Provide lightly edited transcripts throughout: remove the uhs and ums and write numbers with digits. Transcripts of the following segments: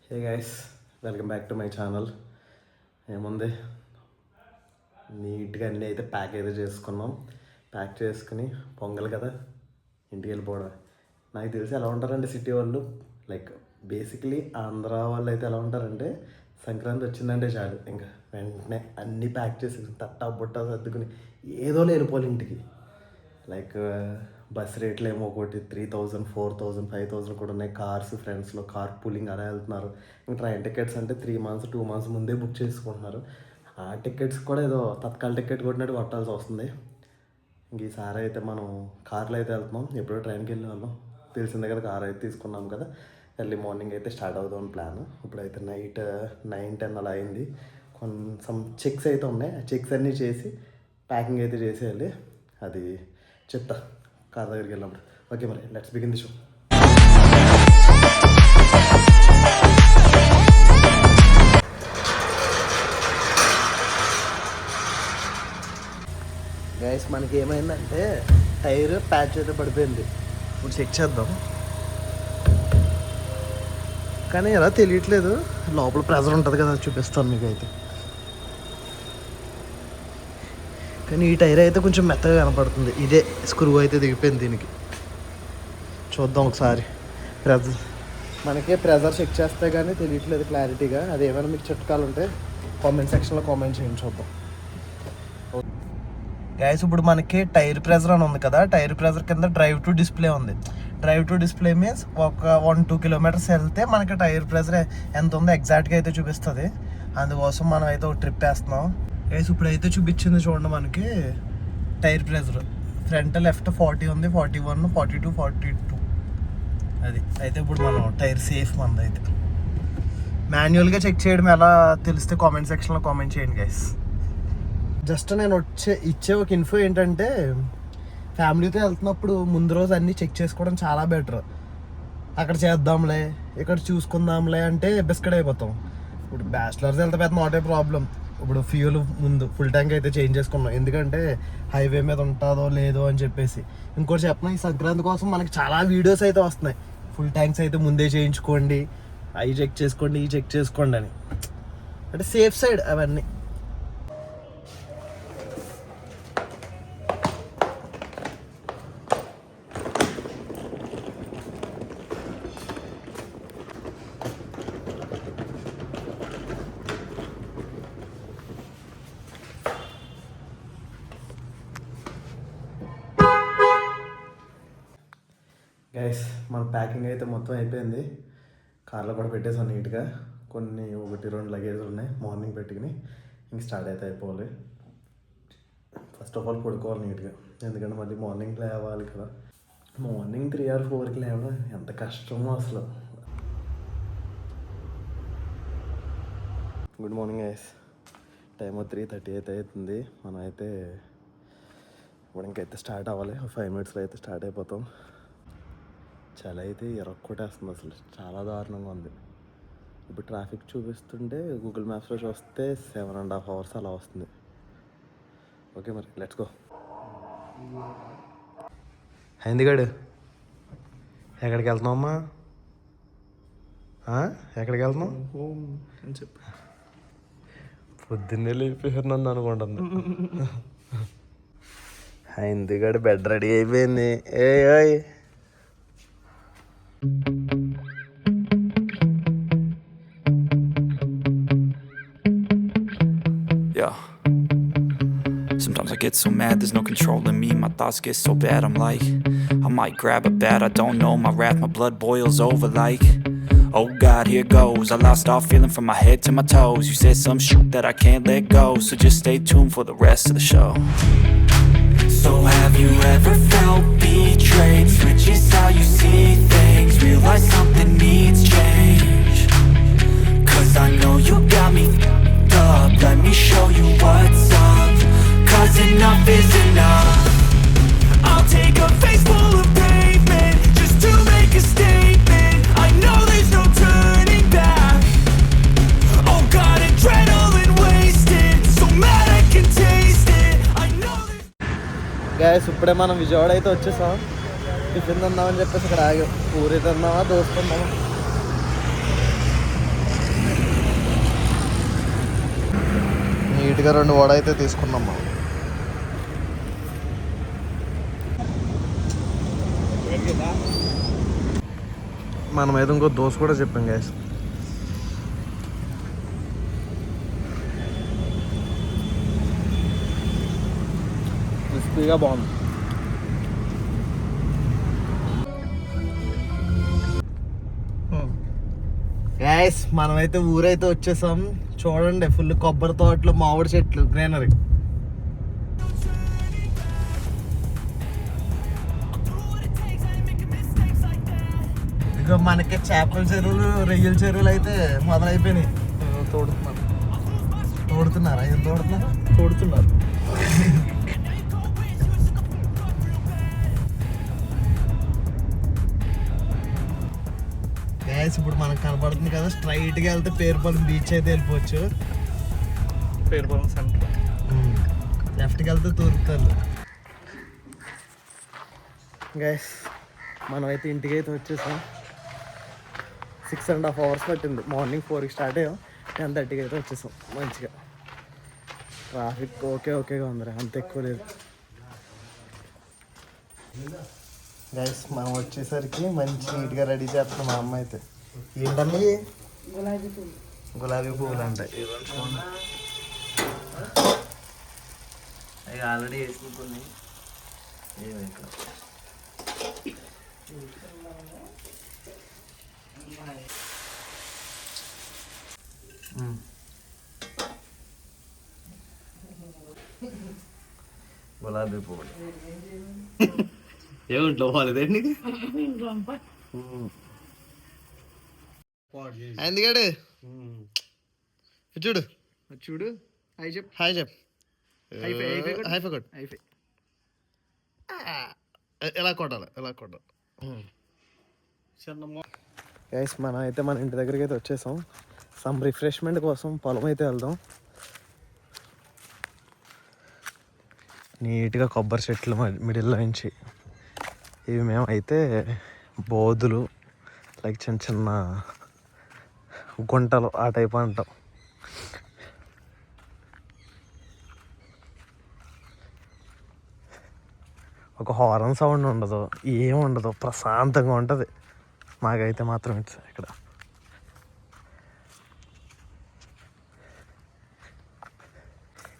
Hey guys, welcome back to my channel. ఏముంది, నీట్గా అన్నీ అయితే ప్యాక్ అయితే చేసుకున్నాం. ప్యాక్ చేసుకుని పొంగల్ కదా ఇంటికి వెళ్ళిపోవడం. నాకు తెలిసి ఎలా ఉంటారంటే సిటీ వాళ్ళు, లైక్ బేసిక్లీ ఆంధ్ర వాళ్ళు అయితే ఎలా ఉంటారంటే సంక్రాంతి వచ్చిందంటే చాలు ఇంకా వెంటనే అన్నీ ప్యాక్ చేసి తట్టా బుట్ట సర్దుకుని ఏదో వెళ్ళిపోవాలి ఇంటికి. లైక్ బస్ రేట్లు ఏమో ఒకటి 3000, 4000, 5000 కూడా ఉన్నాయి. కార్స్ ఫ్రెండ్స్లో కార్ పూలింగ్ అలా వెళ్తున్నారు. ఇంకా ట్రైన్ టికెట్స్ అంటే 3 months 2 months ముందే బుక్ చేసుకుంటున్నారు. ఆ టికెట్స్ కూడా ఏదో తత్కాల టికెట్ కొట్టినట్టు కొట్టాల్సి వస్తుంది. ఇంక ఈసారి అయితే మనం కార్లో అయితే వెళ్తున్నాం. ఎప్పుడో ట్రైన్కి వెళ్ళే వాళ్ళం, తెలిసిందే కదా. కార్ అయితే తీసుకున్నాం కదా, ఎర్లీ మార్నింగ్ అయితే స్టార్ట్ అవుదాం ప్లాన్. ఇప్పుడైతే నైట్ 9-10 అలా అయింది. సమ్ చెక్స్ అయితే ఉన్నాయి. ఆ చెక్స్ అన్నీ చేసి ప్యాకింగ్ అయితే చేసేయాలి. అది చెప్తా కార్ దగ్గరికి వెళ్ళినప్పుడు. ఓకే, మరి let's begin the show. Guys, మనకి ఏమైందంటే టైర్ ప్యాచ్ అయితే పడిపోయింది. ఇప్పుడు చెక్ చేద్దాం, కానీ ఎలా తెలియట్లేదు. లోపల ప్రెజర్ ఉంటుంది కదా, చూపిస్తాను మీకు అయితే. కానీ ఈ టైర్ అయితే కొంచెం మెత్తగా కనపడుతుంది. ఇదే స్క్రూ అయితే దిగిపోయింది దీనికి. చూద్దాం ఒకసారి. మనకే ప్రెజర్ చెక్ చేస్తే కానీ తెలియట్లేదు క్లారిటీగా. అది ఏమైనా మీకు చిట్కాలు ఉంటే కామెంట్ సెక్షన్లో కామెంట్ చేయండి, చూద్దాం. గైస్, ఇప్పుడు మనకి టైర్ ప్రెజర్ అని ఉంది కదా, టైర్ ప్రెజర్ కింద డ్రైవ్ టు డిస్ప్లే ఉంది. డ్రైవ్ టు డిస్ప్లే మీన్స్ ఒక 1-2 kilometers వెళ్తే మనకి టైర్ ప్రెజర్ ఎంత ఉందో ఎగ్జాక్ట్గా అయితే చూపిస్తుంది. అందుకోసం మనం అయితే ఒక ట్రిప్ వేస్తున్నాం. గైస్, ఇప్పుడైతే చూపించింది చూడండి, మనకి టైర్ ప్రెజర్ ఫ్రంట్ లెఫ్ట్ 40 ఉంది, 41, 42, 42. అది అయితే ఇప్పుడు మనం టైర్ సేఫ్ మనది. అయితే మాన్యువల్గా చెక్ చేయడం ఎలా తెలిస్తే కామెంట్ సెక్షన్లో కామెంట్ చేయండి గైస్. జస్ట్ నేను ఇచ్చే ఒక ఇన్ఫో ఏంటంటే, ఫ్యామిలీతో వెళ్తున్నప్పుడు ముందు రోజు అన్నీ చెక్ చేసుకోవడం చాలా బెటర్. అక్కడ చేద్దాంలే, ఇక్కడ చూసుకుందాంలే అంటే బిస్కెట్ అయిపోతాం. ఇప్పుడు బ్యాచిలర్స్ వెళ్తే పెద్ద నాట్ ఏ ప్రాబ్లం. ఇప్పుడు ఫ్యూల్ ముందు ఫుల్ ట్యాంక్ అయితే చేంజ్ చేసుకున్నాం, ఎందుకంటే హైవే మీద ఉంటుందో లేదో అని చెప్పేసి. ఇంకోటి చెప్పిన, ఈ సంక్రాంతి కోసం మనకి చాలా వీడియోస్ అయితే వస్తున్నాయి. ఫుల్ ట్యాంక్స్ అయితే ముందే చేయించుకోండి, అవి చెక్ చేసుకోండి, ఇవి చెక్ చేసుకోండి అని. అంటే సేఫ్ సైడ్ అవన్నీ. గైస్, మన ప్యాకింగ్ అయితే మొత్తం అయిపోయింది. కార్లో కూడా పెట్టేసాను నీట్గా. కొన్ని 1-2 లగేజ్ ఉన్నాయి, మార్నింగ్ పెట్టుకుని ఇంక స్టార్ట్ అయితే అయిపోవాలి. ఫస్ట్ ఆఫ్ ఆల్ పడుకోవాలి నీట్గా, ఎందుకంటే మళ్ళీ మార్నింగ్ లేవాలి కదా. మార్నింగ్ 3 or 4కి లేవడం ఎంత కష్టమో అసలు. Good morning guys. టైం 3:30 అయితే అవుతుంది. మనం అయితే ఇప్పుడు ఇంకైతే స్టార్ట్ అవ్వాలి. 5 minutesలో అయితే స్టార్ట్ అయిపోతాం. చలి అయితే ఎరక్కొట్టేస్తుంది, అసలు చాలా దారుణంగా ఉంది. ఇప్పుడు ట్రాఫిక్ చూపిస్తుంటే గూగుల్ మ్యాప్స్లో చూస్తే 7.5 hours అలా వస్తుంది. ఓకే, మరి లెట్స్ గో. హైందిగాడు, ఎక్కడికి వెళ్తున్నావమ్మా? ఎక్కడికి వెళ్తున్నావు అని చెప్పి పొద్దున్నే లేపేసారు నన్ను అనుకుంటుంది. హైందిగాడు బెడ్ రెడీ అయిపోయింది. ఓయ్ Yeah. Sometimes I get so mad, there's no controlling me. My thoughts get so bad, I'm like, I might grab a bat, I don't know. My wrath, my blood boils over like, oh God, here goes. I lost all feeling from my head to my toes. You said some shit that I can't let go, so just stay tuned for the rest of the show. So have you ever felt betrayed? Switches how you see things, realize something needs change. Cause I know you got me up, let me show you what's up. Cause enough is enough. I'll take a face full of pavement just to make a statement. I know there's no turning back. Oh God, adrenaline wasted, so mad I can taste it. I know guys, ఇప్పుడే మనం విజయవాడ అయితే వచ్చేసాం. Tiffin తిందామని చెప్పేసి ఇక్కడ ఆగాం. పూరి తిందామా, దోశ తిందామా? నీట్గా 2 వడ అయితే తీసుకున్నాం మనం. మనం అయితే ఇంకో దోశ కూడా చెప్పాం గ్యాస్. క్రిస్పీగా బాగుంది. గ్యాస్ మనమైతే ఊరైతే వచ్చేసాం. చూడండి ఫుల్ కొబ్బరి తోటలు, మామిడి చెట్లు, గ్రీనరీ. ఇక మనకి చేపల చెరువులు, రొయ్యల చెరువులు అయితే మొదలైపోయినాయి. తోడుతున్నారా? ఏం తోడుతున్నారు? తోడుతున్నారు. గ్యాస్ ఇప్పుడు మనకు కనబడుతుంది కదా, స్ట్రైట్గా వెళ్తే పేరుపాలెం బీచ్ అయితే వెళ్ళిపోవచ్చు. పేరుపాలెం సెంటర్. లెఫ్ట్కి వెళ్తే తూర్పుతారు. గ్యాస్ మనమైతే ఇంటికి అయితే వచ్చేసాం. 6.5 hours పట్టింది. మార్నింగ్ 4కి స్టార్ట్ అయ్యాం, 10:30కి అయితే వచ్చేసాం. మంచిగా ట్రాఫిక్ ఓకేగా ఉంది, అంత ఎక్కువ లేదు. గైస్ మనం వచ్చేసరికి మంచి నీట్గా రెడీ చేస్తున్నాం. మా అమ్మ అయితే ఏంటన్నీ గులాబీ పువ్వులు అంటాయి. అవి ఆల్రెడీ వేసుకుని గులాబీ పువ్వులు ఏముంటో వాళ్ళదండి. ఎందుకంటే చూడు చూడు హాయ్ చెప్ హాయ్ చెప్ హై ఫై కొట్టు. ఎలా కొట్టాలి గైస్ మనం అయితే మన ఇంటి దగ్గరికి అయితే వచ్చేసాం. సమ్ రిఫ్రెష్మెంట్ కోసం పొలం అయితే వెళ్దాం. నీట్గా కొబ్బరి చెట్లు మిడిల్లో నుంచి ఇవి మేము అయితే బోధులు, లైక్ చిన్న చిన్న గుంటలు ఆ టైప్ అంటాం. ఒక హారన్ సౌండ్ ఉండదు, ఏం ఉండదు, ప్రశాంతంగా ఉంటుంది మాకైతే మాత్రం. ఇక్కడ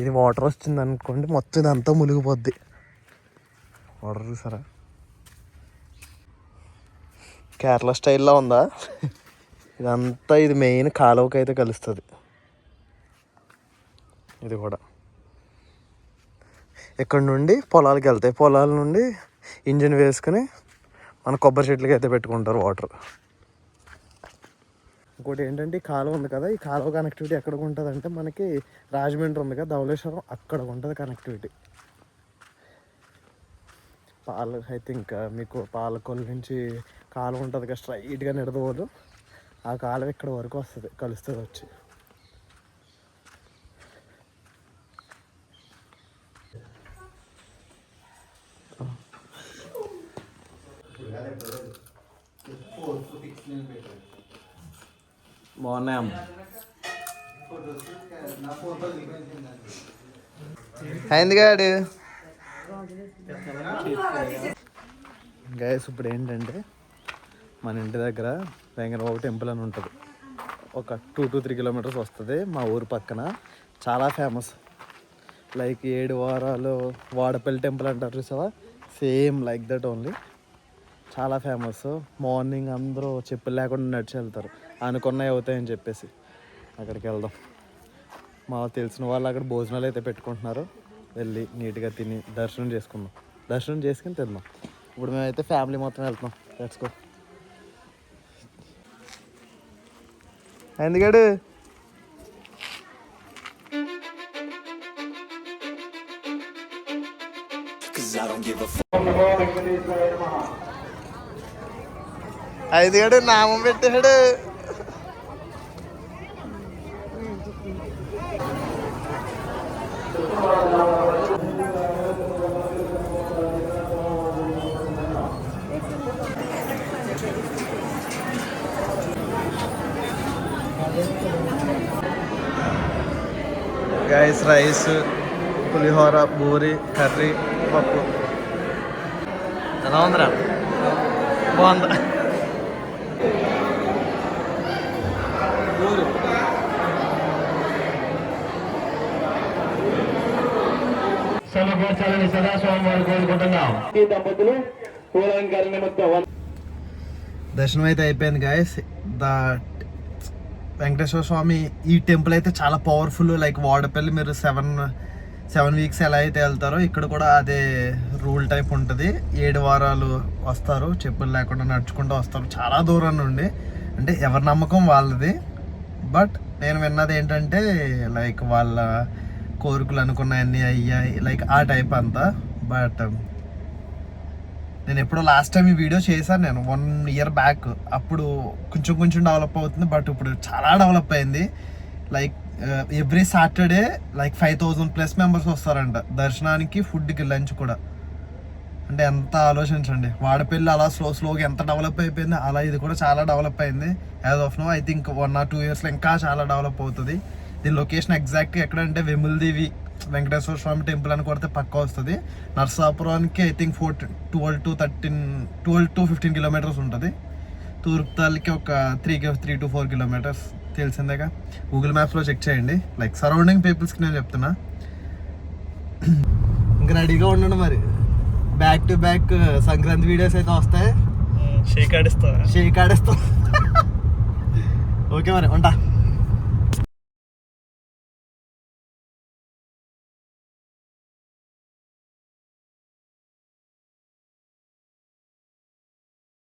ఇది వాటర్ వచ్చింది అనుకోండి, మొత్తం ఇదంతా మునిగిపోద్ది. వాటర్ చూసారా, కేరళ స్టైల్లో ఉందా ఇదంతా. ఇది మెయిన్ కాలువకి అయితే కలుస్తుంది. ఇది కూడా ఇక్కడ నుండి పొలాలకి వెళ్తాయి, పొలాల నుండి ఇంజిన్ వేసుకుని మన కొబ్బరి చెట్లకి అయితే పెట్టుకుంటారు వాటర్. ఇంకోటి ఏంటంటే ఈ కాలువ ఉంది కదా, ఈ కాలువ కనెక్టివిటీ ఎక్కడికి ఉంటుంది అంటే మనకి రాజమండ్రి ఉంది కదా, ధవళేశ్వరం, అక్కడ ఉంటుంది కనెక్టివిటీ. ఐ థింక్ మీకు పాలకొల్లు నుంచి కాలువ ఉంటుంది కదా స్ట్రైట్గా నిడదవోలు, ఆ కాలువ ఇక్కడ వరకు వస్తుంది, కలుస్తుంది వచ్చి. బాగున్నాయమ్మ. అయింది గాడు గైస్. ఇప్పుడు ఏంటంటే మన ఇంటి దగ్గర వెంగళబాబు టెంపుల్ అని ఉంటుంది. ఒక 2 to 3 kilometers వస్తుంది మా ఊరు పక్కన. చాలా ఫేమస్. లైక్ 7 వారాలు వాడపల్లి టెంపుల్ అంటారు చూసావా, సేమ్ లైక్ దట్ ఓన్లీ. చాలా ఫేమస్. మార్నింగ్ అందరూ చెప్పులు లేకుండా నడిచి వెళ్తారు, అనుకున్నవి అవుతాయని చెప్పేసి. అక్కడికి వెళ్దాం. మా తెలిసిన వాళ్ళు అక్కడ భోజనాలు అయితే పెట్టుకుంటున్నారు, వెళ్ళి నీట్గా తిని దర్శనం చేసుకుందాం. దర్శనం చేసుకుని తిందాం. ఇప్పుడు మేమైతే ఫ్యామిలీ మొత్తం వెళ్తున్నాం. Let's go. ఎందుకంటే ఐదుగడు నామం పెట్టాడు. గైస్ రైస్, పులిహోర, పూరి, కర్రీ, పప్పు. ఎలా ఉందిరా? బాగుందా? సమకూర్చాలని సదాస్వామి వారు కోరుకుంటున్నాం. ఈ దంపతులు పూలంకరణ నిమిత్తం దర్శనం అయితే అయిపోయింది గాయస్. వెంకటేశ్వర స్వామి ఈ టెంపుల్ అయితే చాలా పవర్ఫుల్. లైక్ వాడపల్లి మీరు 7 వీక్స్ ఎలా అయితే వెళ్తారో ఇక్కడ కూడా అదే రూల్ టైప్ ఉంటుంది. 7 వారాలు వస్తారు, చెప్పులు లేకుండా నడుచుకుంటూ వస్తారు చాలా దూరం నుండి. అంటే ఎవరి నమ్మకం వాళ్ళది. బట్ నేను విన్నది ఏంటంటే లైక్ వాళ్ళ కోరికలు అనుకున్నాయన్నీ అయ్యాయి, లైక్ ఆ టైప్ అంతా. బట్ నేను ఎప్పుడో లాస్ట్ టైం ఈ వీడియో చేశాను నేను 1 ఇయర్ బ్యాక్. అప్పుడు కొంచెం డెవలప్ అవుతుంది, బట్ ఇప్పుడు చాలా డెవలప్ అయింది. Like every Saturday like 5,000+ members వస్తారంట దర్శనానికి, ఫుడ్కి, లంచ్ కూడా. అంటే ఎంత ఆలోచించండి, వాడపల్లి అలా స్లోగా ఎంత డెవలప్ అయిపోయింది, అలా ఇది కూడా చాలా డెవలప్ అయింది. As of now I think 1 or 2 ఇయర్స్లో ఇంకా చాలా డెవలప్ అవుతుంది. దీని లొకేషన్ ఎగ్జాక్ట్గా ఎక్కడంటే వెములదేవి వెంకటేశ్వర స్వామి టెంపుల్ అని కొడితే పక్కా వస్తుంది. నర్సాపురానికి ఐ థింక్ 12 to 15 కిలోమీటర్స్ ఉంటుంది. తూర్పుతాల్కి ఒక 3 to 4 కిలోమీటర్స్. తెలిసిందేగా, గూగుల్ మ్యాప్స్లో చెక్ చేయండి. లైక్ సరౌండింగ్ పీపుల్స్కి నేను చెప్తున్నా. ఇంకా రెడీగా ఉండండి మరి. Back to back Sankranti videos అయితే వస్తాయి. షేక్ ఆడిస్తా. ఓకే మరి ఉంటా.